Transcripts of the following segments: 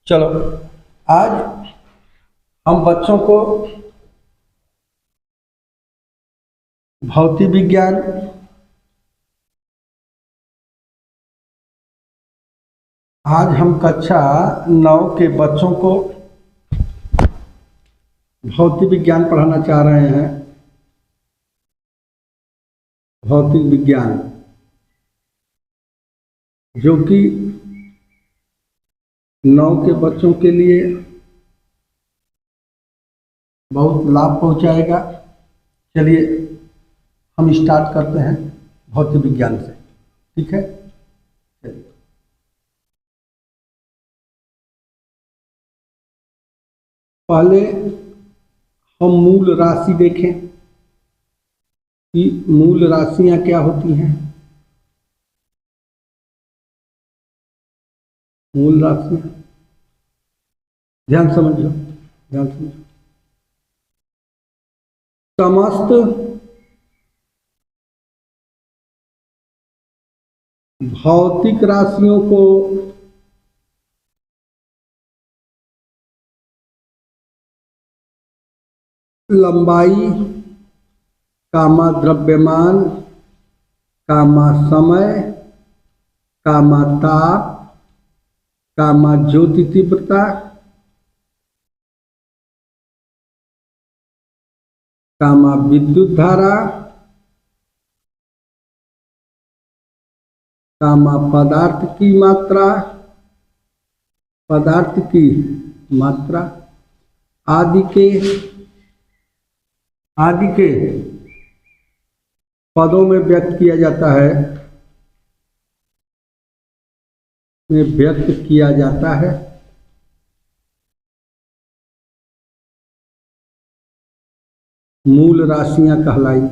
चलो आज हम बच्चों को भौतिक विज्ञान आज हम कक्षा 9 के बच्चों को भौतिक विज्ञान पढ़ाना चाह रहे हैं। भौतिक विज्ञान जो कि 9 के बच्चों के लिए बहुत लाभ पहुंचाएगा। चलिए हम स्टार्ट करते हैं भौतिक विज्ञान से, ठीक है। चलिए पहले हम मूल राशि देखें कि मूल राशियां क्या होती हैं। मूल राशियां ध्यान समझो, ध्यान समझो। समस्त भौतिक राशियों को लंबाई कामा द्रव्यमान कामा समय कामा ताप कामा ज्योति तीव्रता कामा विद्युत धारा कामा पदार्थ की मात्रा आदि के पदों में व्यक्त किया जाता है, मूल राशियां कहलाती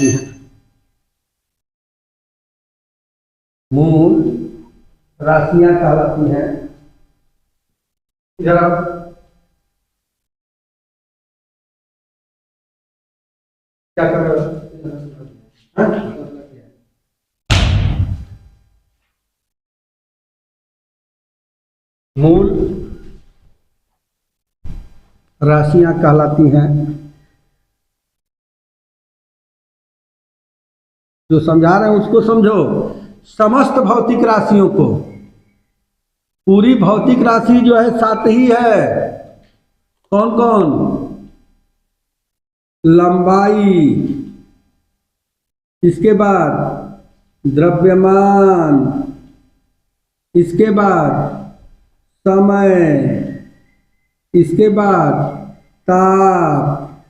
हैं। मूल राशियां कहलाती हैं। इधर क्या कर रहे हो? मूल राशियां कहलाती हैं। जो समझा रहे हैं उसको समझो। समस्त भौतिक राशियों को, पूरी भौतिक राशि जो है 7 ही है। कौन कौन? लंबाई, इसके बाद द्रव्यमान, इसके बाद समय, इसके बाद ताप,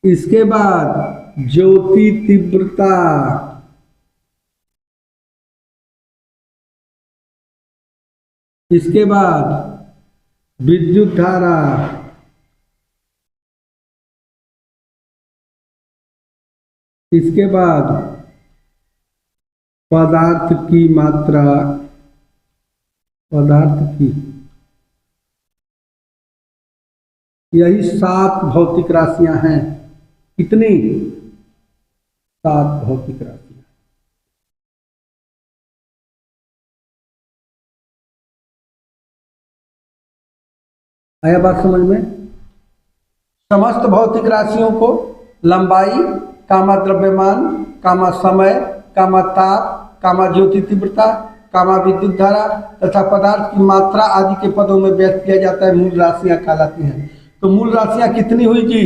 इसके बाद ज्योति तीव्रता, इसके बाद विद्युत धारा, इसके बाद पदार्थ की मात्रा, यही 7 भौतिक राशियां हैं। कितनी? 7 भौतिक राशियां। आया बात समझ में? समस्त भौतिक राशियों को लंबाई कामा द्रव्यमान कामा समय कामा ताप कामा ज्योति तीव्रता कामा विद्युत धारा तथा पदार्थ की मात्रा आदि के पदों में व्यक्त किया जाता है। मूल राशियां कहलाती हैं। तो मूल राशियां कितनी हुई जी?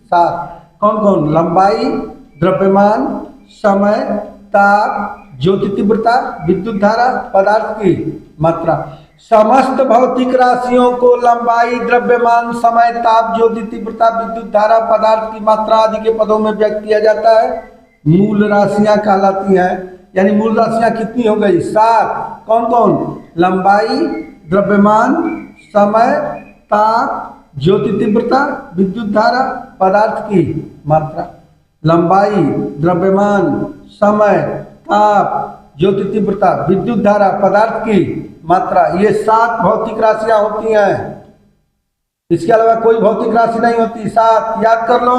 7। कौन कौन? लंबाई, द्रव्यमान, समय, ताप, ज्योति तीव्रता, विद्युत धारा, पदार्थ की मात्रा। समस्त भौतिक राशियों को लंबाई, द्रव्यमान, समय, ताप, ज्योति तीव्रता, विद्युत धारा, पदार्थ की मात्रा आदि के पदों में व्यक्त किया जाता है। मूल राशियां कहलाती हैं। यानी मूल राशियां कितनी हो गई? 7। कौन कौन? लंबाई, द्रव्यमान, समय, ताप, ज्योति तीव्रता, विद्युत धारा, पदार्थ की मात्रा। लंबाई, द्रव्यमान, समय, ताप, ज्योति तीव्रता, विद्युत धारा, पदार्थ की मात्रा, ये 7 भौतिक राशियां होती हैं। इसके अलावा कोई भौतिक राशि नहीं होती। 7 याद कर लो।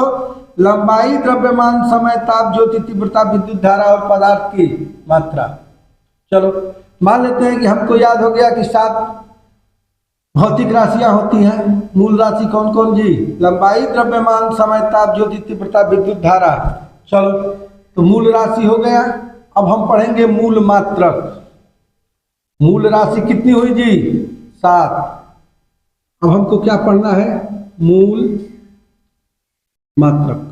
लंबाई, द्रव्यमान, समय, ताप, ज्योति तीव्रता, विद्युत धारा और पदार्थ की मात्रा। चलो मान लेते हैं कि हमको याद हो गया कि 7 भौतिक राशियां होती हैं। मूल राशि कौन कौन जी? लंबाई, द्रव्यमान, समय, ताप, ज्योति तीव्रता, विद्युत धारा। चलो, तो मूल राशि हो गया। अब हम पढ़ेंगे मूल मात्रक। मूल राशि कितनी हुई जी? 7। अब हमको क्या पढ़ना है? मूल मात्रक।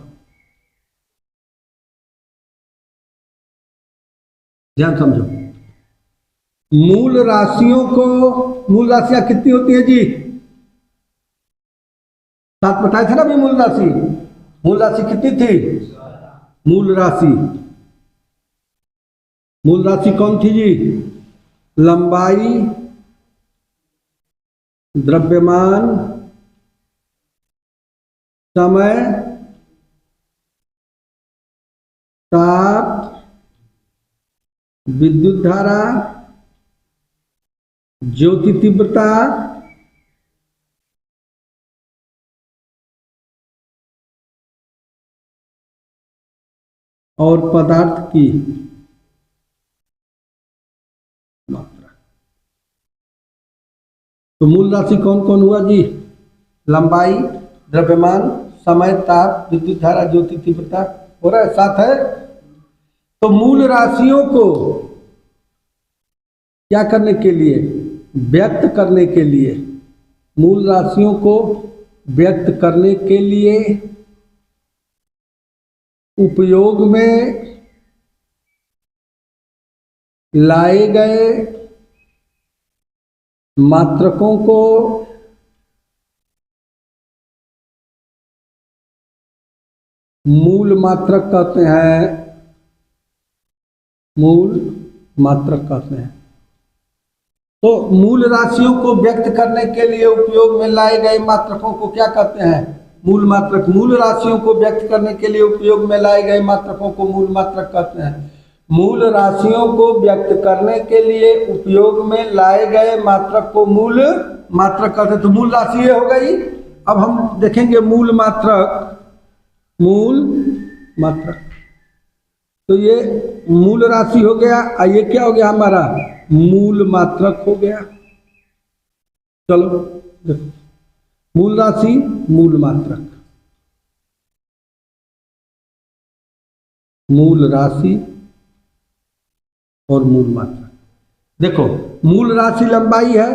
ध्यान समझो, मूल राशियों को, मूल राशियां कितनी होती है जी? 7 बताए थे ना अभी मूल राशि। मूल राशि कितनी थी? मूल राशि, मूल राशि कौन थी जी? लंबाई, द्रव्यमान, समय, ताप, विद्युत धारा, ज्योति तीव्रता, और पदार्थ की मात्रा। तो मूल राशि कौन कौन हुआ जी? लंबाई, द्रव्यमान, समय, ताप, विद्युत धारा, ज्योति तीव्रता। हो रहा है? 7 है। तो मूल राशियों को क्या करने के लिए? व्यक्त करने के लिए। मूल राशियों को व्यक्त करने के लिए उपयोग में लाए गए मात्रकों को मूल मात्रक कहते हैं। मूल मात्रक कहते हैं। तो मूल राशियों को व्यक्त करने के लिए उपयोग में लाए गए मात्रकों को क्या कहते हैं? मूल मात्रक। मूल राशियों को व्यक्त करने के लिए उपयोग में लाए गए मात्रकों को मूल मात्रक कहते हैं। मूल राशियों को व्यक्त करने के लिए उपयोग में लाए गए मात्रक को मूल मात्रक कहते हैं। तो मूल राशि ये हो गई। अब हम देखेंगे मूल मात्रक। मूल मात्रक, तो ये मूल राशि हो गया और ये क्या हो गया हमारा? मूल मात्रक हो गया। चलो देखो, मूल राशि, मूल मात्रक, मूल राशि और मूल मात्रक। देखो, मूल राशि लंबाई है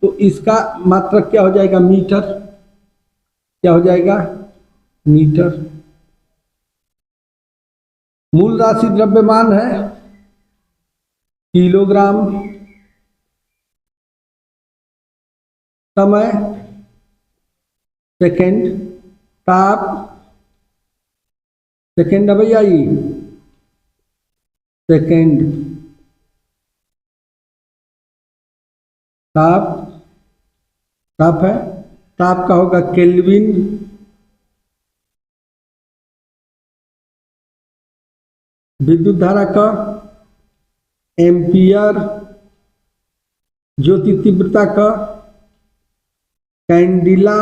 तो इसका मात्रक क्या हो जाएगा? मीटर। क्या हो जाएगा? मीटर। मूल राशि द्रव्यमान है, किलोग्राम। समय, सेकेंड। ताप, सेकेंड है भैया, सेकेंड। ताप, ताप है, ताप का होगा केल्विन। विद्युत धारा का एम्पियर। ज्योति तीव्रता का कैंडिला।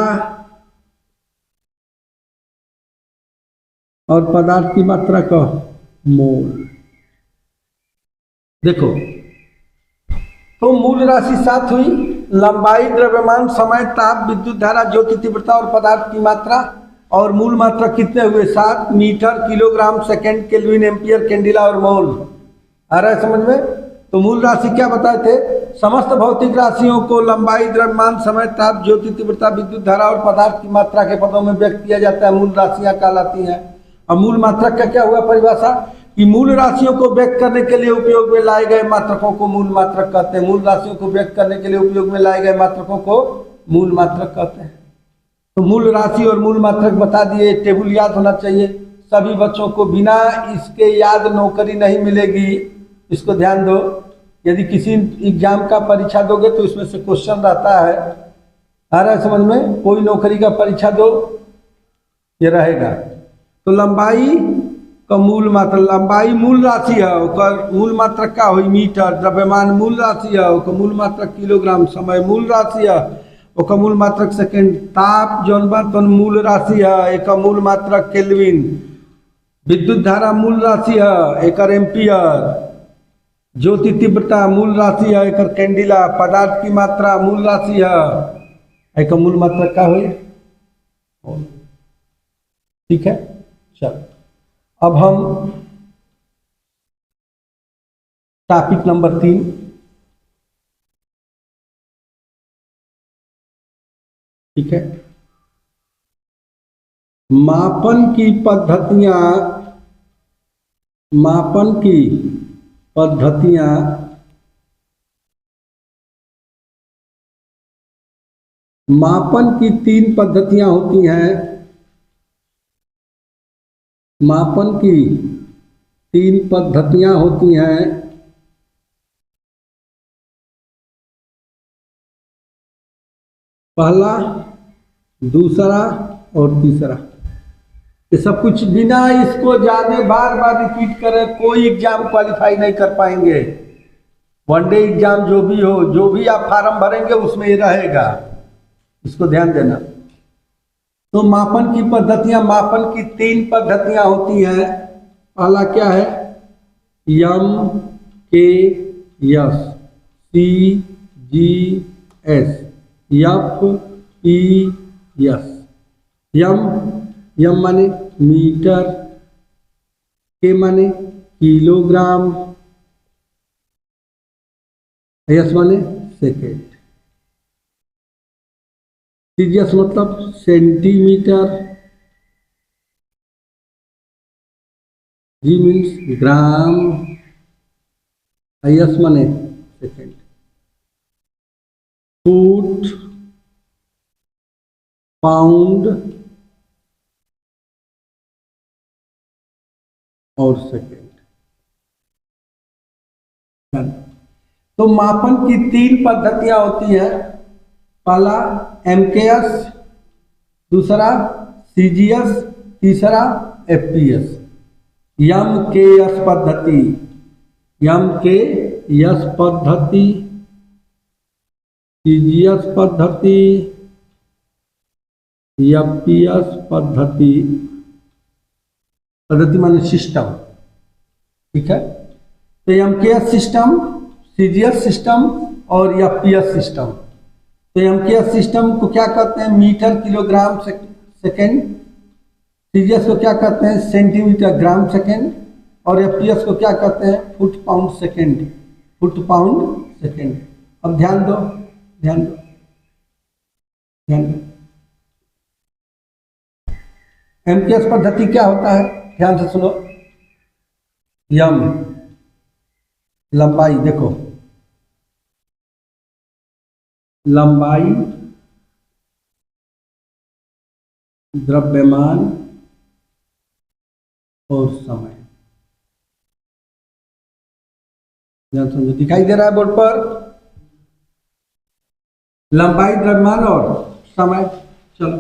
और पदार्थ की मात्रा का मोल। देखो, तो मूल राशि 7 हुई। लंबाई, द्रव्यमान, समय, ताप, विद्युत धारा, ज्योति तीव्रता और पदार्थ की मात्रा। और मूल मात्रा कितने हुए? 7। Metre, kilogram, second, kelvin, ampere, candela और मोल। आ रहा है समझ में? तो मूल राशि क्या बताए थे? समस्त भौतिक राशियों को लंबाई, द्रव्यमान, समय, ताप, ज्योति तीव्रता, विद्युत धारा और पदार्थ की मात्रा के पदों में व्यक्त किया जाता है। मूल राशियां कहलाती हैं। अब मूल मात्रक का क्या हुआ परिभाषा? कि मूल राशियों को व्यक्त करने के लिए उपयोग में लाए गए मात्रकों को मूल मात्रक कहते हैं। मूल राशियों को व्यक्त करने के लिए उपयोग में लाए गए मात्रकों को मूल मात्रक कहते हैं। तो मूल राशि और मूल मात्रक बता दिए। टेबल याद होना चाहिए सभी बच्चों को। बिना इसके याद नौकरी नहीं मिलेगी। इसको ध्यान दो। यदि किसी एग्जाम का परीक्षा दोगे तो इसमें से क्वेश्चन रहता है। आ रहा है समझ में? कोई नौकरी का परीक्षा दो, ये रहेगा। तो लंबाई का मूल मात्रा, लंबाई मूल राशि है, ओकर मूल मात्रक का हुई मीटर। द्रव्यमान मूल राशि है, ओकर मूल मात्रक किलोग्राम। समय मूल राशि है, ओकर मूल मात्रक सेकेंड। ताप जौन बा तौन मूल राशि है, एक मूल मात्रक केल्विन। विद्युत धारा मूल राशि है, एक एम्पियर। ज्योति तीव्रता मूल राशि है, एक कैंडिला पदार्थ की मात्रा मूल राशि है, एक मूल मात्रा का हुई। ठीक है, चल अब हम टॉपिक नंबर 3, ठीक है, मापन की पद्धतियां, मापन की पद्धतियां मापन की 3 पद्धतियां होती हैं। मापन की 3 पद्धतियां होती हैं। पहला, दूसरा और तीसरा। ये सब कुछ बिना इसको जाने बार बार रिपीट करें कोई एग्जाम क्वालिफाई नहीं कर पाएंगे। वनडे एग्जाम जो भी हो, जो भी आप फार्म भरेंगे उसमें ये रहेगा, इसको ध्यान देना। तो मापन की पद्धतियां, मापन की 3 पद्धतियां होती हैं। पहला क्या है? M K S, C G S, F P S. M माने मीटर, के माने किलोग्राम, एस माने सेकेंड, सीजीएस मतलब centimetre, G means gram, S माने सेकेंड, फुट, पाउंड और सेकेंड। तो मापन की 3 पद्धतियां होती हैं। पहला एमकेएस, दूसरा सीजीएस, तीसरा एफपीएस। एम के एस पद्धति, एम के एस पद्धति, सीजीएस पद्धति, एफपीएस पद्धति। पद्धति माने सिस्टम, ठीक है। तो एमकेएस सिस्टम, सीजीएस सिस्टम और एफपीएस सिस्टम। तो एमकेएस सिस्टम को क्या कहते हैं? Metre kilogram second. सीजीएस को क्या कहते हैं? Centimetre gram second. और एफपीएस को क्या कहते हैं? Foot pound second, foot pound second. अब ध्यान दो, ध्यान दो, ध्यान दो। एमकेएस पद्धति क्या होता है? ध्यान से सुनो। यम लंबाई, देखो लंबाई, द्रव्यमान और समय। ध्यान समझो, दिखाई दे रहा है बोर्ड पर? लंबाई, द्रव्यमान और समय। चलो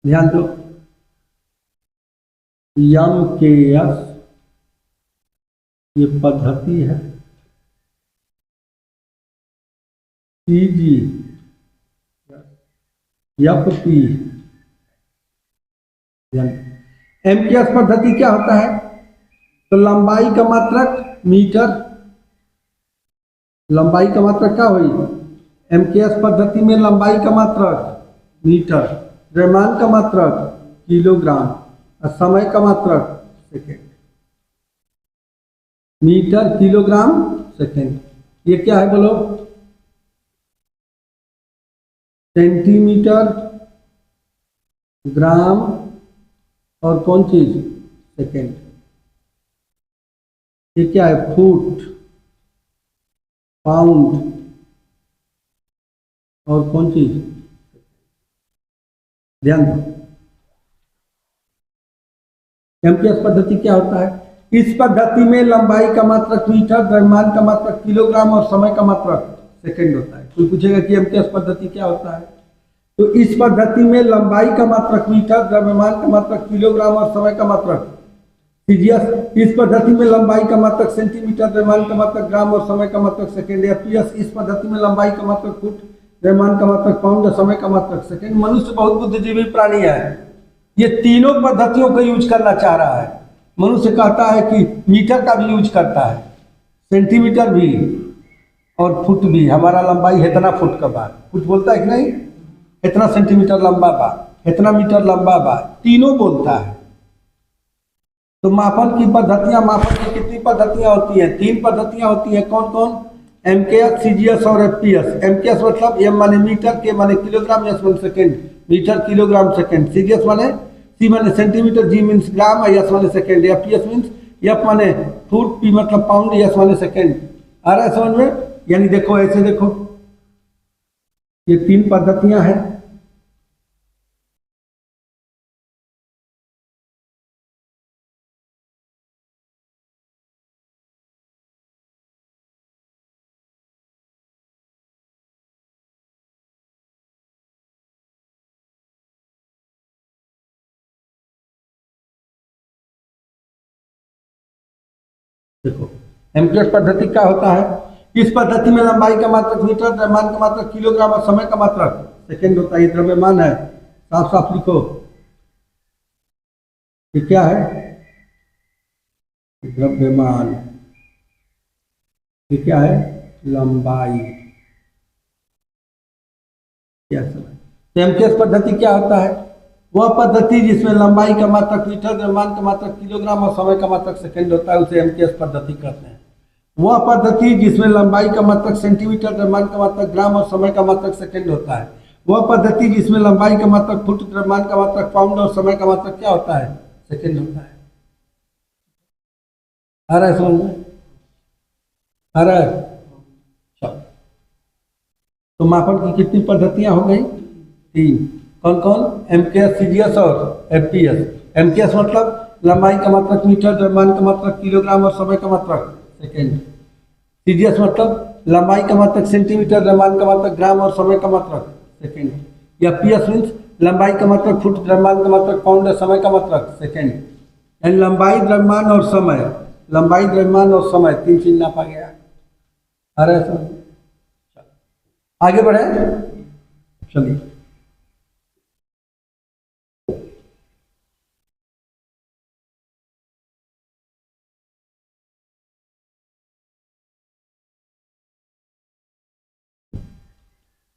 ध्यान दो। एम के एस ये पद्धति है। CG F P. एमकेएस पद्धति क्या होता है? तो लंबाई का मात्रक मीटर, लंबाई का मात्रक क्या हुई? एमकेएस पद्धति में लंबाई का मात्रक मीटर, द्रव्यमान का मात्रक किलोग्राम और समय का मात्रक सेकेंड। Metre, kilogram, second. ये क्या है बोलो? सेंटीमीटर, ग्राम और कौन चीज? सेकेंड। ये क्या है? फुट, पाउंड और कौन चीज? ध्यान दो। एमकेएस पद्धति क्या होता है? इस पद्धति में लंबाई का मात्रक मीटर, द्रव्यमान का मात्रक किलोग्राम और समय का मात्रक सेकंड होता है। कोई पूछेगा कि एमकेएस पद्धति क्या होता है? तो इस पद्धति में लंबाई का मात्रक मीटर, द्रव्यमान का मात्रक किलोग्राम और समय का मात्रक सीजीएस। इस पद्धति में लंबाई का मात्रक सेंटीमीटर, द्रव्यमान का मात्रक ग्राम और समय का मात्रक सेकंड। एफपीएस इस पद्धति में लंबाई का मात्रक फुट, द्रव्यमान का मात्रक पाउंड और समय का मात्रक सेकंड। मनुष्य बहुत बुद्धिजीवी प्राणी है, ये तीनों पद्धतियों को यूज करना चाह रहा है। मनुष्य कहता है कि मीटर का भी यूज करता है, सेंटीमीटर भी और फुट भी। हमारा लंबाई इतना फुट का बा, फुट बोलता है कि नहीं, इतना सेंटीमीटर लंबा बा, इतना मीटर लंबा बा, तीनों बोलता है। तो मापन की पद्धतियां, मापन की कितनी पद्धतियां होती हैं? 3 पद्धतियां होती हैं। कौन कौन? एमकेएस, सीजीएस और एफपीएस। एमकेएस मतलब एम माने मीटर, के माने किलोग्राम, एस माने second, metre kilogram second. CGS माने सी माने centimetre, G means gram, S माने सेकेंड। एफपीएस मीन्स एफ माने फुट, पी मतलब पाउंड, एस माने सेकेंड। आ रहा है समझ में? यानी देखो ऐसे देखो, ये 3 पद्धतियां हैं। देखो एमकेएस पद्धति क्या होता है? इस पद्धति में लंबाई का मात्रक मीटर, द्रव्यमान का मात्रक किलोग्राम और समय का मात्रक सेकेंड होता है। ये द्रव्यमान है, साफ साफ लिखो। ये क्या है? द्रव्यमान। ये क्या है? लंबाई। क्या समय? तो एमकेएस पद्धति क्या होता है? वह पद्धति जिसमें लंबाई का मात्रक मीटर, द्रव्यमान का मात्रक किलोग्राम और समय का मात्रक सेकेंड होता है, उसे एमकेएस पद्धति कहते हैं। वह पद्धति जिसमें लंबाई का मात्रक सेंटीमीटर, द्रव्यमान का मात्रक ग्राम और समय का मात्रक सेकेंड होता है। वह पद्धति जिसमें लंबाई का मात्रक फुट, द्रव्यमान का मात्रक पाउंड और समय का मात्रक क्या होता है? सेकेंड होता है। आ रहा है समझ में? आ रहा है? तो मापन की कितनी पद्धतियां हो गई? 3। कौन कौन? एमकेएस, सीजीएस और एफपीएस। एमकेएस मतलब लंबाई का मात्रक मीटर, द्रव्यमान का मात्रक किलोग्राम और समय का मात्रक सेकेंड। सीजीएस मतलब लंबाई का मात्रक सेंटीमीटर, द्रव्यमान का मात्रक ग्राम और समय का मात्रक सेकेंड। एफपीएस मीन्स लंबाई का मात्रक फुट, द्रव्यमान का मात्रक पाउंड और समय का मात्रक सेकेंड। यानी लंबाई, द्रव्यमान और समय, लंबाई, द्रव्यमान और समय 3 चीज नापा गया। आ रहा है समझ? आगे बढ़े, चलिए।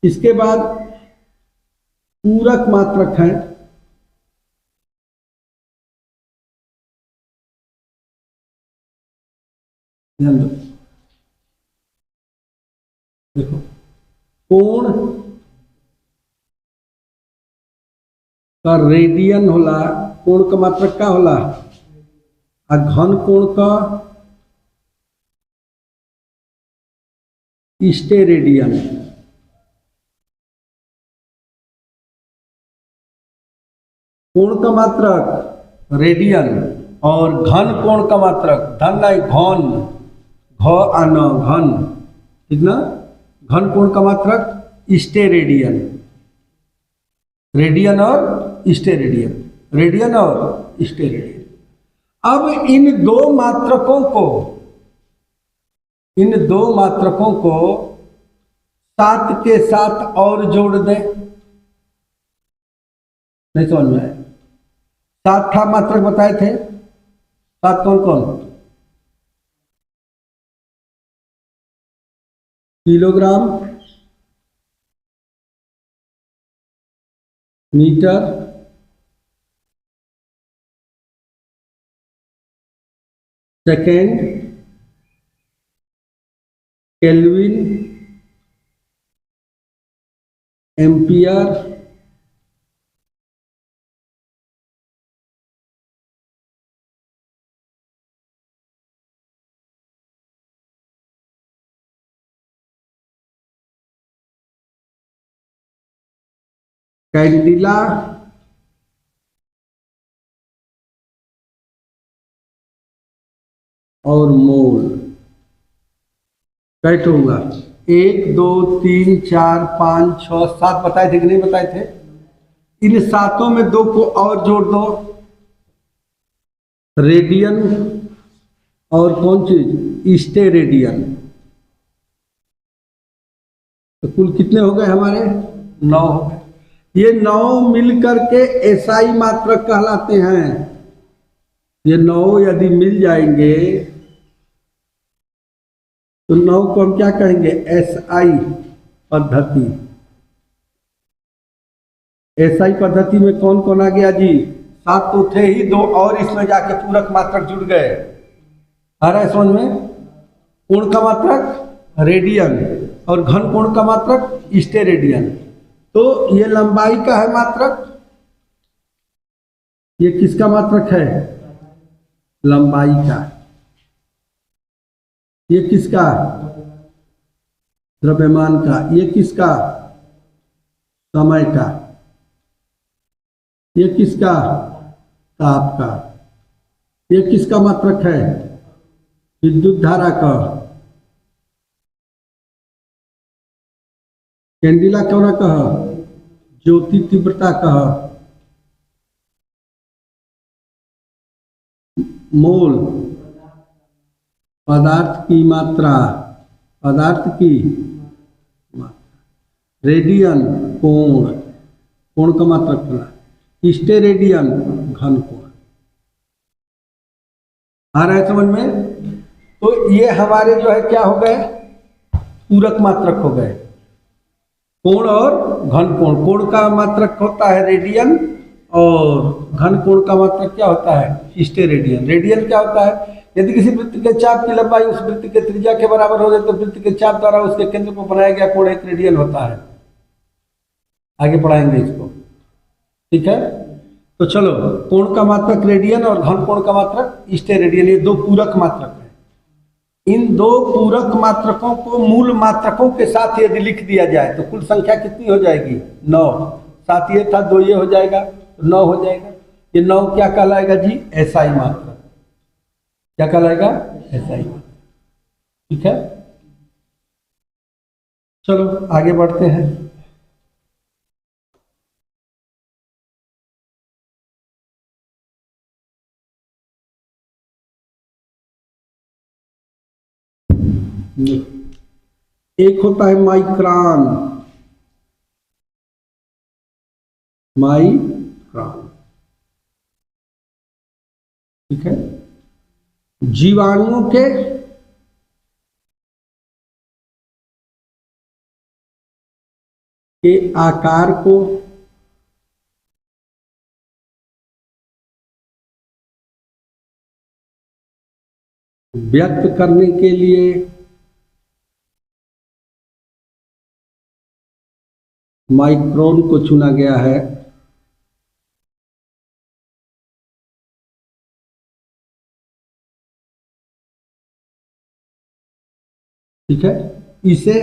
इसके बाद पूरक मात्रक है। ध्यान दो, देखो कोण का रेडियन होला, कोण का मात्रक का होला, आ घन कोण का स्टेरेडियन। कोण का मात्रक रेडियन और घन कोण का मात्रक, धन नहीं घन, घ आना घन, ठीक ना? घन कोण का मात्रक स्टेरेडियन। रेडियन और स्टेरेडियन, रेडियन और स्टेरेडियन। अब इन दो मात्रकों को सात के साथ और जोड़ दें। नहीं समझ में आया? 7 था मात्रक बताए थे, 7 कौन कौन? Kilogram, metre, second, kelvin, ampere, candela, और मोल। कैसे होगा? 1 2 3 4 5 6 7 बताए थे कि नहीं बताए थे? इन सातों में 2 को और जोड़ दो, रेडियन और कौन चीज? स्टेरेडियन। तो कुल कितने हो गए हमारे? 9 हो गए। ये 9 मिलकर के एसआई मात्रक कहलाते हैं। ये 9 यदि मिल जाएंगे तो 9 को हम क्या कहेंगे? एसआई पद्धति। एसआई पद्धति में कौन कौन आ गया जी? 7 तो थे ही, 2 और इसमें जाके पूरक मात्रक जुड़ गए। आ रहा है समझ में? कोण का मात्रक रेडियन और घन कोण का मात्रक स्टेरेडियन। तो ये लंबाई का है मात्रक, ये किसका मात्रक है? लंबाई का। ये किसका? द्रव्यमान का। ये किसका? समय का। ये किसका? ताप का। ये किसका मात्रक है? विद्युत धारा का। कैंडिला क्यों कह? ज्योति तीव्रता कह। मोल पदार्थ की मात्रा, पदार्थ की मात्रा। रेडियन कोण, कोण का मात्रक बना। स्टेरेडियन घन कोण। आ रहा है समझ में? तो ये हमारे जो है क्या हो गए? पूरक मात्रक हो गए, कोण और घन कोण। कोण का मात्रक होता है रेडियन और घन कोण का मात्रक क्या होता है? स्टेरेडियन। रेडियन क्या होता है? यदि किसी वृत्त के चाप की लंबाई उस वृत्त के त्रिज्या के बराबर हो जाए तो वृत्त के चाप द्वारा उसके केंद्र को बनाया गया कोण 1 रेडियन होता है। आगे पढ़ाएंगे इसको, ठीक है? तो चलो, कोण का मात्रक रेडियन और घन कोण का मात्रक स्टेरेडियन, ये 2 पूरक मात्रक है। इन 2 पूरक मात्रकों को मूल मात्रकों के साथ यदि लिख दिया जाए तो कुल संख्या कितनी हो जाएगी? 9। 7 ये था, 2 ये हो जाएगा, तो 9 हो जाएगा। ये 9 क्या कहलाएगा जी? एसआई मात्रक। क्या कहलाएगा? एसआई मात्रक। ठीक है, चलो आगे बढ़ते हैं। एक होता है माइक्रोन। माइक्रोन, ठीक है? जीवाणुओं के आकार को व्यक्त करने के लिए माइक्रोन को चुना गया है। ठीक है, इसे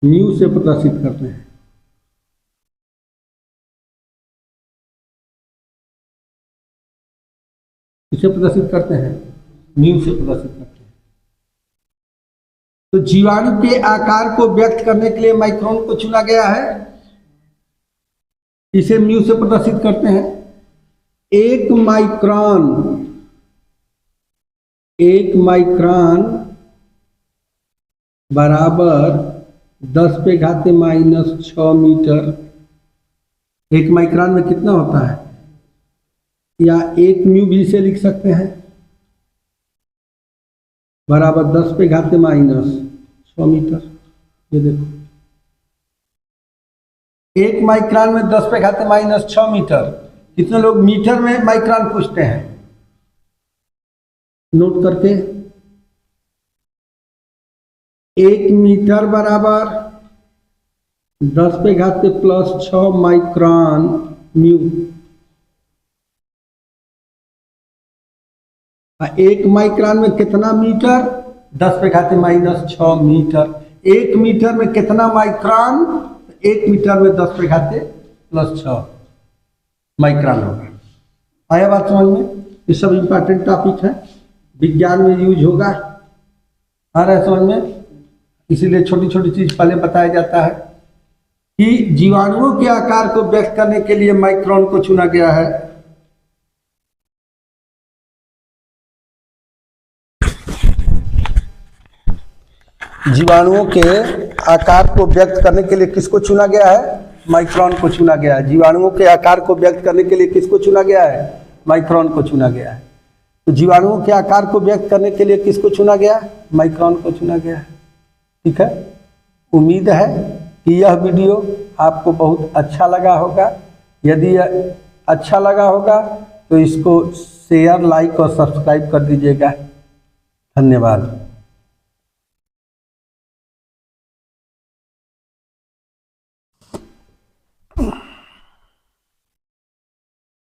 म्यू से प्रदर्शित करते हैं। इसे प्रदर्शित करते हैं, म्यू से प्रदर्शित करते हैं। तो जीवाणु के आकार को व्यक्त करने के लिए माइक्रोन को चुना गया है, इसे म्यू से प्रदर्शित करते हैं। 1 माइक्रोन बराबर 10⁻⁻6 मीटर। 1 माइक्रोन में कितना होता है? या 1 म्यू भी इसे लिख सकते हैं, बराबर 10⁻⁻6 मीटर। ये देखो, 1 माइक्रोन में 10⁻⁻6 मीटर। कितने लोग मीटर में माइक्रोन पूछते हैं? नोट करके, 1 मीटर बराबर 10⁻+6 माइक्रोन म्यू। 1 माइक्रोन में कितना मीटर? 10⁻⁻6 मीटर। 1 मीटर में कितना माइक्रोन? 1 मीटर में 10⁻+6 माइक्रोन होगा। आया बात समझ में? ये सब इंपॉर्टेंट टॉपिक है, विज्ञान में यूज होगा। आ रहा है समझ में? इसीलिए छोटी छोटी चीज पहले बताया जाता है कि जीवाणुओं के आकार को व्यक्त करने के लिए माइक्रोन को चुना गया है। जीवाणुओं के आकार को व्यक्त करने के लिए किसको चुना गया है? माइक्रोन को चुना गया है। जीवाणुओं के आकार को व्यक्त करने के लिए किसको चुना गया है? माइक्रोन को चुना गया है। तो जीवाणुओं के आकार को व्यक्त करने के लिए किसको चुना गया? माइक्रोन को चुना गया है। ठीक है, उम्मीद है कि यह वीडियो आपको बहुत अच्छा लगा होगा। यदि अच्छा लगा होगा तो इसको शेयर, लाइक और सब्सक्राइब कर दीजिएगा। धन्यवाद।